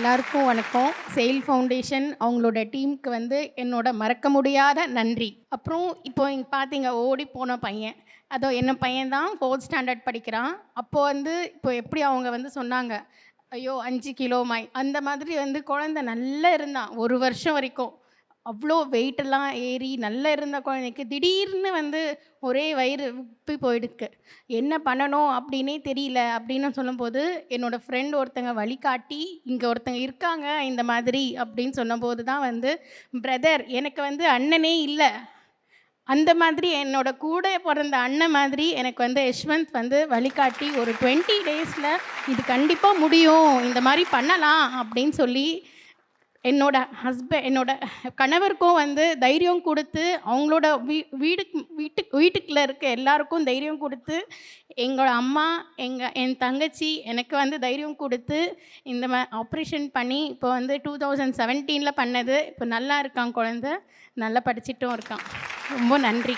எல்லாருக்கும் வணக்கம். Sail foundation அவங்களோட டீமுக்கு வந்து என்னோட மறக்க முடியாத நன்றி. அப்புறம் இப்போ இங்க பார்த்தீங்க ஓடி போன பையன். அதோ என்ன பையன் தான் 4த் ஸ்டாண்டர்ட் படிக்கிறான். அப்போ வந்து இப்போ எப்படி அவங்க வந்து சொன்னாங்க, ஐயோ 5 கிலோ அந்த மாதிரி வந்து குழந்தை நல்லா இருந்தான் 1 வருஷம் வரைக்கும். அவ்வளோ வெயிட்டெல்லாம் ஏறி நல்லா இருந்த குழந்தைக்கு திடீர்னு வந்து ஒரே வயிறு உப்பி போயிடுக்கு. என்ன பண்ணணும் அப்படின்னே தெரியல அப்படின்னு சொல்லும்போது, என்னோட ஃப்ரெண்ட் ஒருத்தங்க வழிகாட்டி, இங்கே ஒருத்தங்க இருக்காங்க இந்த மாதிரி அப்படின்னு சொன்னபோது தான் வந்து, பிரதர் எனக்கு வந்து அண்ணனே இல்ல. அந்த மாதிரி என்னோட கூட பொறந்த அண்ணன் மாதிரி எனக்கு வந்து யஷ்வந்த் வந்து வழிகாட்டி ஒரு 20 டேஸில இது கண்டிப்பா முடியும். இந்த மாரி பண்ணலாம் அப்படின்னு சொல்லி என்னோட கணவருக்கும் வந்து தைரியம் குடுத்து, அவங்களோட வீட்டுக்குள்ள இருக்க எல்லாருக்கும் தைரியம் குடுத்து, எங்களோட அம்மா, என் தங்கச்சி எனக்கு வந்து தைரியம் குடுத்து, இந்த ஆப்ரேஷன் பண்ணி இப்போ வந்து 2017ல பண்ணது. இப்போ நல்லா இருக்கான் குழந்தை. நல்லா படிச்சுட்டும் இருக்கான். ரொம்ப நன்றி.